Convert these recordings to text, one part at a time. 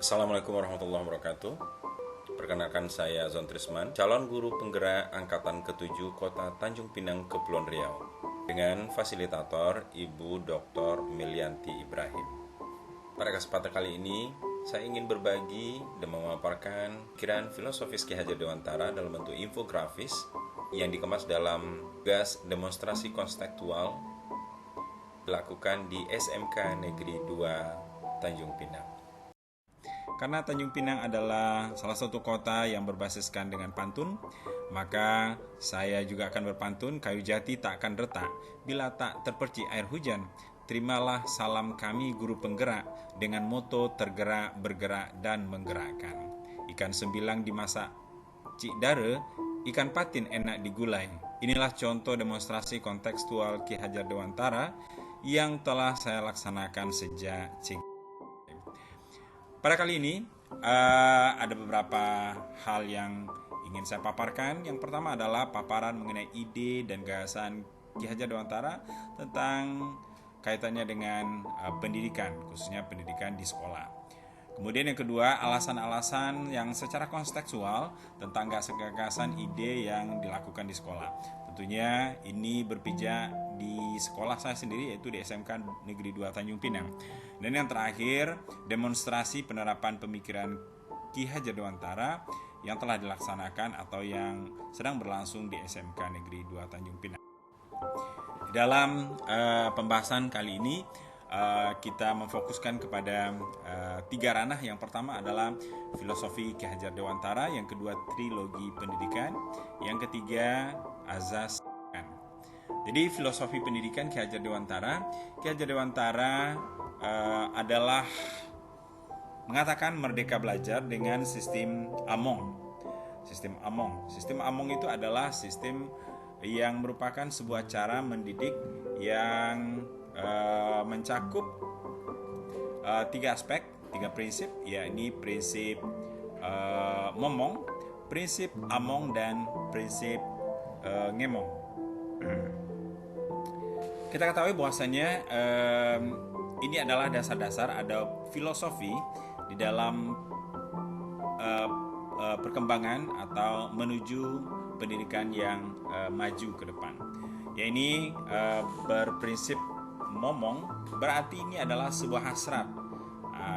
Assalamualaikum warahmatullahi wabarakatuh. Perkenalkan saya Zon Trisman, calon guru penggerak Angkatan ke-7 Kota Tanjung Pinang, Kepulauan Riau, dengan fasilitator Ibu Dr. Milyanti Ibrahim. Pada kesempatan kali ini, saya ingin berbagi dan memaparkan pikiran filosofis Ki Hajar Dewantara dalam bentuk infografis yang dikemas dalam tugas demonstrasi konstekstual dilakukan di SMK Negeri 2 Tanjung Pinang. Karena Tanjung Pinang adalah salah satu kota yang berbasiskan dengan pantun, maka saya juga akan berpantun. Kayu jati tak akan retak bila tak terpercik air hujan. Terimalah salam kami guru penggerak, dengan moto tergerak, bergerak, dan menggerakkan. Ikan sembilang dimasak cik dara, ikan patin enak digulai. Inilah contoh demonstrasi kontekstual Ki Hajar Dewantara yang telah saya laksanakan sejak Pada kali ini ada beberapa hal yang ingin saya paparkan. Yang pertama adalah paparan mengenai ide dan gagasan Ki Hajar Dewantara tentang kaitannya dengan pendidikan, khususnya pendidikan di sekolah. Kemudian yang kedua, alasan-alasan yang secara kontekstual tentang gagasan ide yang dilakukan di sekolah. Tentunya ini berpijak di sekolah saya sendiri, yaitu di SMK Negeri 2 Tanjung Pinang. Dan yang terakhir, demonstrasi penerapan pemikiran Ki Hajar Dewantara yang telah dilaksanakan atau yang sedang berlangsung di SMK Negeri 2 Tanjung Pinang. Dalam pembahasan kali ini, kita memfokuskan kepada tiga ranah. Yang pertama adalah filosofi Ki Hajar Dewantara, yang kedua trilogi pendidikan, yang ketiga azas. Jadi filosofi pendidikan Ki Hajar Dewantara, adalah mengatakan merdeka belajar dengan sistem Among. Sistem Among itu adalah sistem yang merupakan sebuah cara mendidik yang mencakup tiga aspek, tiga prinsip, yakni prinsip Momong, prinsip Among, dan prinsip Ngemong. Kita ketahui bahwasanya ini adalah dasar-dasar, ada filosofi di dalam perkembangan atau menuju pendidikan yang maju ke depan. Ya, ini berprinsip Momong, berarti ini adalah sebuah hasrat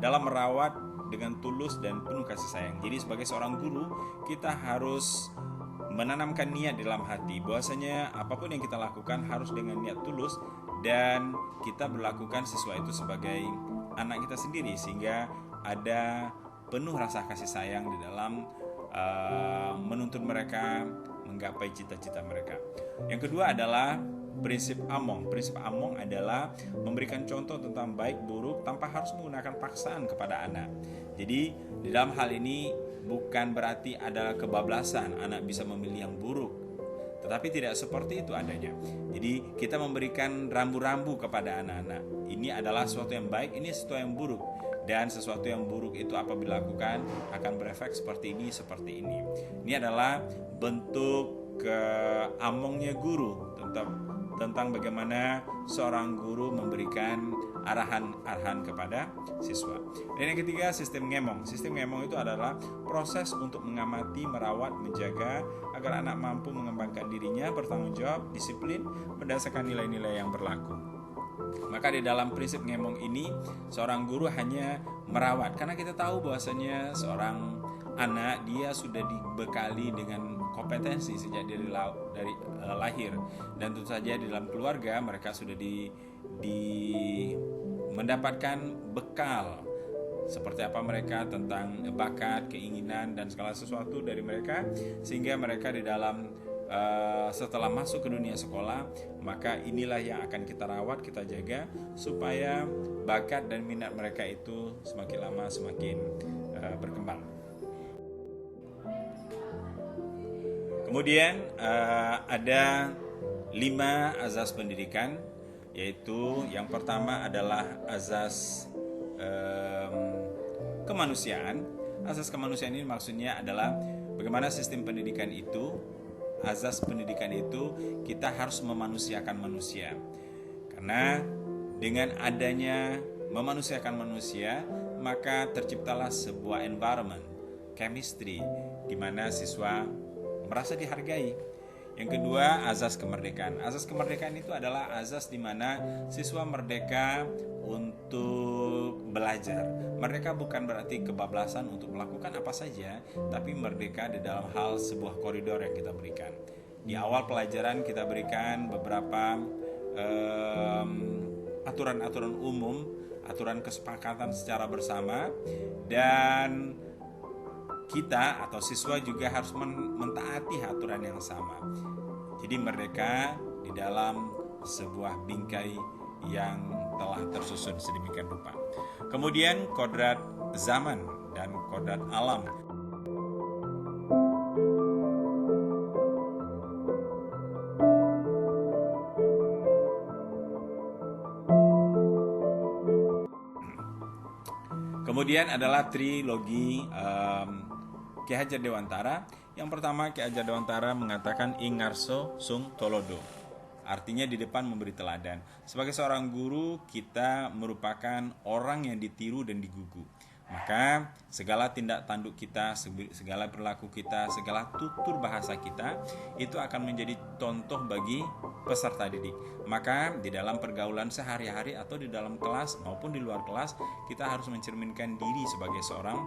dalam merawat dengan tulus dan penuh kasih sayang. Jadi sebagai seorang guru, kita harus menanamkan niat di dalam hati bahwasanya apapun yang kita lakukan harus dengan niat tulus, dan kita berlakukan siswa itu sebagai anak kita sendiri, sehingga ada penuh rasa kasih sayang di dalam menuntun mereka menggapai cita-cita mereka. Yang kedua adalah prinsip Among. Prinsip Among adalah memberikan contoh tentang baik buruk tanpa harus menggunakan paksaan kepada anak. Jadi di dalam hal ini bukan berarti ada kebablasan anak bisa memilih yang buruk, tetapi tidak seperti itu adanya. Jadi kita memberikan rambu-rambu kepada anak-anak. Ini adalah sesuatu yang baik, ini sesuatu yang buruk. Dan sesuatu yang buruk itu apabila dilakukan akan berefek seperti ini, seperti ini. Ini adalah bentuk keamongnya guru tentang bagaimana seorang guru memberikan arahan-arahan kepada siswa. Dan yang ketiga, sistem Ngemong. Sistem Ngemong itu adalah proses untuk mengamati, merawat, menjaga agar anak mampu mengembangkan dirinya, bertanggung jawab, disiplin berdasarkan nilai-nilai yang berlaku. Maka di dalam prinsip Ngemong ini, seorang guru hanya merawat, karena kita tahu bahwasanya seorang anak dia sudah dibekali dengan kompetensi sejak dari lahir, dan tentu saja di dalam keluarga mereka sudah mendapatkan bekal seperti apa mereka tentang bakat, keinginan, dan segala sesuatu dari mereka, sehingga mereka di dalam setelah masuk ke dunia sekolah, maka inilah yang akan kita rawat, kita jaga supaya bakat dan minat mereka itu semakin lama semakin berkembang. Kemudian ada 5 azas pendidikan, yaitu yang pertama adalah azas kemanusiaan. Azas kemanusiaan ini maksudnya adalah bagaimana sistem pendidikan itu, azas pendidikan itu kita harus memanusiakan manusia. Karena dengan adanya memanusiakan manusia, maka terciptalah sebuah environment, chemistry, di mana siswa merasa dihargai. Yang kedua, azas kemerdekaan. Azas kemerdekaan itu adalah azas di mana siswa merdeka untuk belajar. Merdeka bukan berarti kebablasan untuk melakukan apa saja, tapi merdeka di dalam hal sebuah koridor yang kita berikan. Di awal pelajaran kita berikan beberapa aturan-aturan umum, aturan kesepakatan secara bersama, dan kita atau siswa juga harus mentaati aturan yang sama. Jadi merdeka di dalam sebuah bingkai yang telah tersusun sedemikian rupa. Kemudian kodrat zaman dan kodrat alam. Kemudian adalah trilogi Ki Hajar Dewantara. Yang pertama, Ki Hajar Dewantara mengatakan ing ngarso sung tolodo. Artinya di depan memberi teladan. Sebagai seorang guru, kita merupakan orang yang ditiru dan digugu. Maka segala tindak tanduk kita, segala perilaku kita, segala tutur bahasa kita itu akan menjadi contoh bagi peserta didik. Maka di dalam pergaulan sehari-hari atau di dalam kelas maupun di luar kelas, kita harus mencerminkan diri sebagai seorang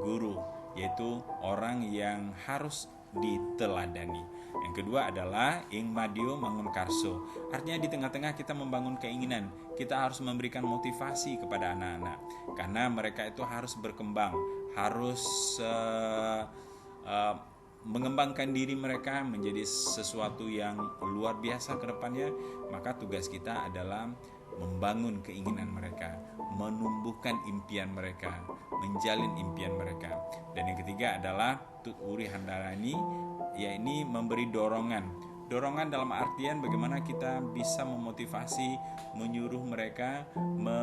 guru, yaitu orang yang harus diteladani. Yang kedua adalah ing madio mangun karso. Artinya di tengah-tengah kita membangun keinginan, kita harus memberikan motivasi kepada anak-anak, karena mereka itu harus berkembang, harus mengembangkan diri mereka menjadi sesuatu yang luar biasa ke depannya. Maka tugas kita adalah membangun keinginan mereka, menumbuhkan impian mereka, menjalin impian mereka. Dan yang ketiga adalah Tut Uri Handarani, yakni memberi dorongan. Dorongan dalam artian bagaimana kita bisa memotivasi, menyuruh mereka,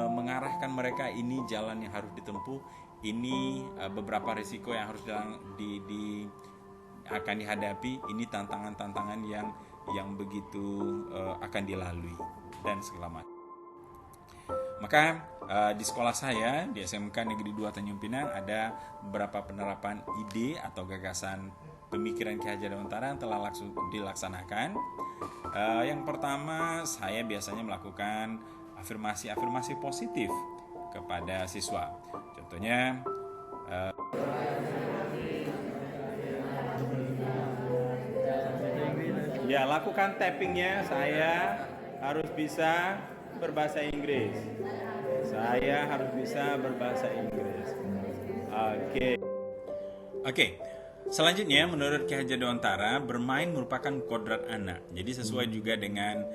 mengarahkan mereka, ini jalan yang harus ditempuh, ini beberapa risiko yang harus akan dihadapi, ini tantangan-tantangan yang begitu akan dilalui, dan segala macam. Maka di sekolah saya di SMK Negeri 2 Tanjung Pinang ada beberapa penerapan ide atau gagasan pemikiran Ki Hajar Dewantara yang telah langsung dilaksanakan. Yang pertama, saya biasanya melakukan afirmasi positif kepada siswa. Contohnya ya, lakukan tappingnya. Saya harus bisa berbahasa Inggris. Saya harus bisa berbahasa Inggris. Oke. Selanjutnya, menurut Ki Hajar Dewantara, bermain merupakan kodrat anak. Jadi sesuai juga dengan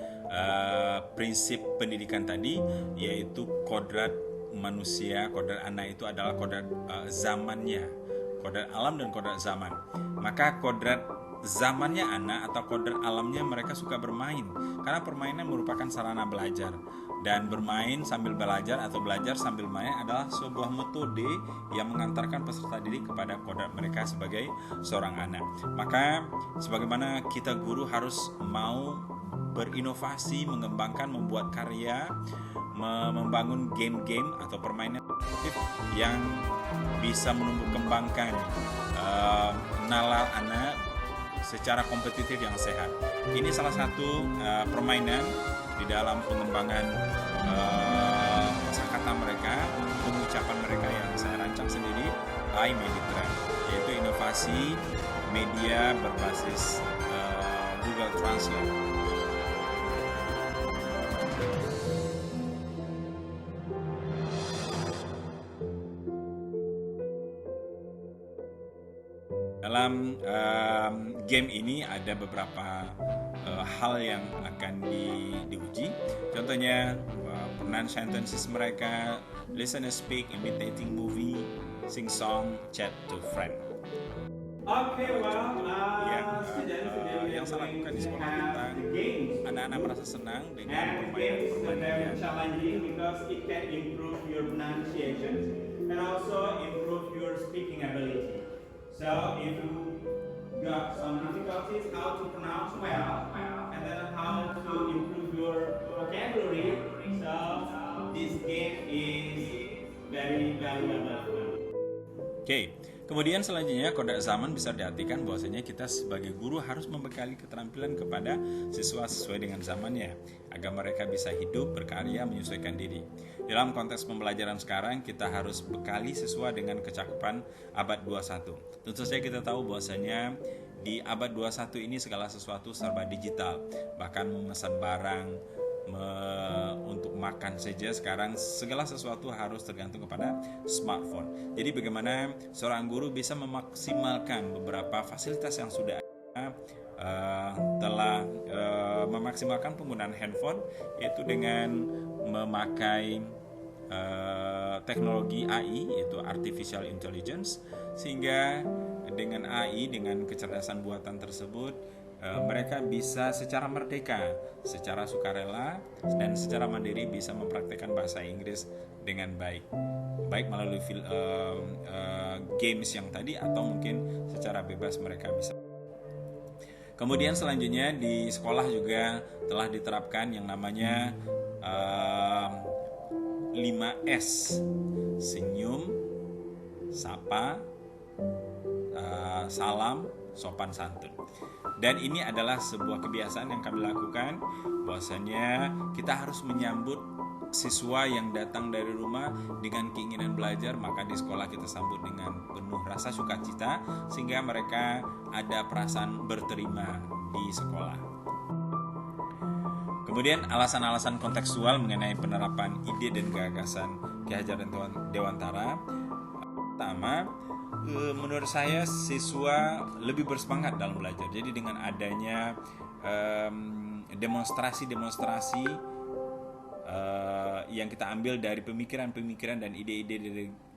prinsip pendidikan tadi, yaitu kodrat manusia, kodrat anak itu adalah kodrat zamannya, kodrat alam dan kodrat zaman. Maka kodrat zamannya anak atau kodrat alamnya mereka suka bermain, karena permainan merupakan sarana belajar, dan bermain sambil belajar atau belajar sambil main adalah sebuah metode yang mengantarkan peserta didik kepada kodrat mereka sebagai seorang anak. Maka sebagaimana kita guru harus mau berinovasi, mengembangkan, membuat karya, membangun game-game atau permainan yang bisa menumbuh kembangkan nalar anak secara kompetitif yang sehat. Ini salah satu permainan di dalam pengembangan kosakata mereka, pengucapan mereka yang saya rancang sendiri, iMediTrend, yaitu inovasi media berbasis Google Translate. Dalam game ini ada beberapa hal yang akan diuji. Contohnya pronoun sentences mereka, listen and speak, imitating movie, sing song, chat to friend. Yang saya lakukan di sekolah kita, anak-anak merasa senang dengan permainan challenging because it can improve your pronunciation and also improve your speaking ability. So if you got some difficulties how to pronounce well and then how to improve your vocabulary, so this game is Oke, kemudian selanjutnya kodak zaman bisa diartikan bahwasanya kita sebagai guru harus membekali keterampilan kepada siswa sesuai dengan zamannya agar mereka bisa hidup, berkarya, menyesuaikan diri. Dalam konteks pembelajaran sekarang, kita harus bekali siswa dengan kecakupan abad 21. Tentu saja kita tahu bahwasanya di abad 21 ini segala sesuatu serba digital, bahkan memesan barang, untuk makan saja sekarang segala sesuatu harus tergantung kepada smartphone. Jadi bagaimana seorang guru bisa memaksimalkan beberapa fasilitas yang sudah ada, telah memaksimalkan penggunaan handphone, yaitu dengan memakai teknologi AI, yaitu artificial intelligence, sehingga dengan AI, dengan kecerdasan buatan tersebut, mereka bisa secara merdeka, secara sukarela, dan secara mandiri bisa mempraktikkan bahasa Inggris dengan baik melalui games yang tadi, atau mungkin secara bebas mereka bisa. Kemudian selanjutnya di sekolah juga telah diterapkan yang namanya 5S: senyum, sapa, salam, sopan santun. Dan ini adalah sebuah kebiasaan yang kami lakukan, bahwasanya kita harus menyambut siswa yang datang dari rumah dengan keinginan belajar, maka di sekolah kita sambut dengan penuh rasa sukacita sehingga mereka ada perasaan berterima di sekolah. Kemudian alasan-alasan kontekstual mengenai penerapan ide dan gagasan Ki Hajar Dewantara. Pertama, menurut saya siswa lebih bersemangat dalam belajar. Jadi dengan adanya demonstrasi yang kita ambil dari pemikiran-pemikiran dan ide-ide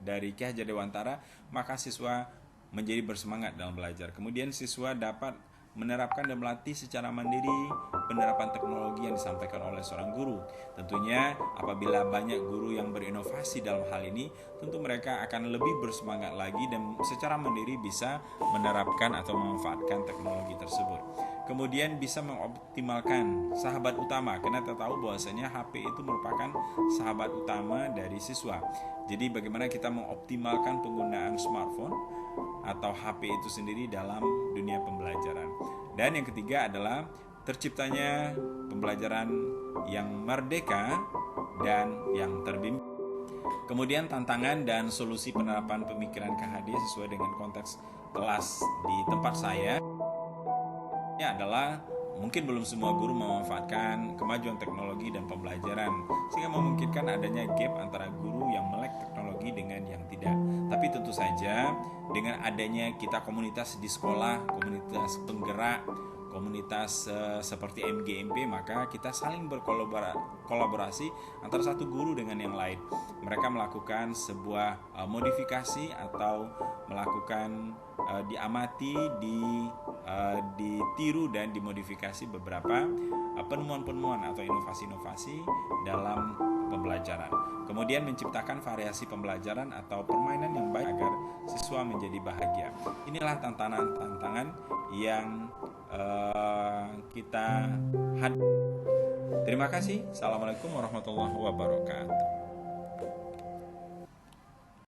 dari Ki Hajar Dewantara, maka siswa menjadi bersemangat dalam belajar. Kemudian siswa dapat menerapkan dan melatih secara mandiri penerapan teknologi yang disampaikan oleh seorang guru. Tentunya apabila banyak guru yang berinovasi dalam hal ini, tentu mereka akan lebih bersemangat lagi dan secara mandiri bisa menerapkan atau memanfaatkan teknologi tersebut. Kemudian bisa mengoptimalkan sahabat utama, karena kita tahu bahwasanya HP itu merupakan sahabat utama dari siswa. Jadi bagaimana kita mengoptimalkan penggunaan smartphone atau HP itu sendiri dalam dunia pembelajaran. Dan yang ketiga adalah terciptanya pembelajaran yang merdeka dan yang terbimbing. Kemudian tantangan dan solusi penerapan pemikiran KHD sesuai dengan konteks kelas di tempat saya adalah mungkin belum semua guru memanfaatkan kemajuan teknologi dan pembelajaran, sehingga memungkinkan adanya gap antara guru yang melek teknologi dengan yang tidak. Tapi tentu saja dengan adanya kita komunitas di sekolah, komunitas penggerak, komunitas seperti MGMP, maka kita saling berkolaborasi antara satu guru dengan yang lain. Mereka melakukan sebuah modifikasi atau melakukan diamati, ditiru dan dimodifikasi beberapa penemuan-penemuan atau inovasi-inovasi dalam pembelajaran. Kemudian menciptakan variasi pembelajaran atau permainan yang baik agar siswa menjadi bahagia. Inilah tantangan-tantangan yang kita hadapi. Terima kasih. Assalamualaikum warahmatullahi wabarakatuh.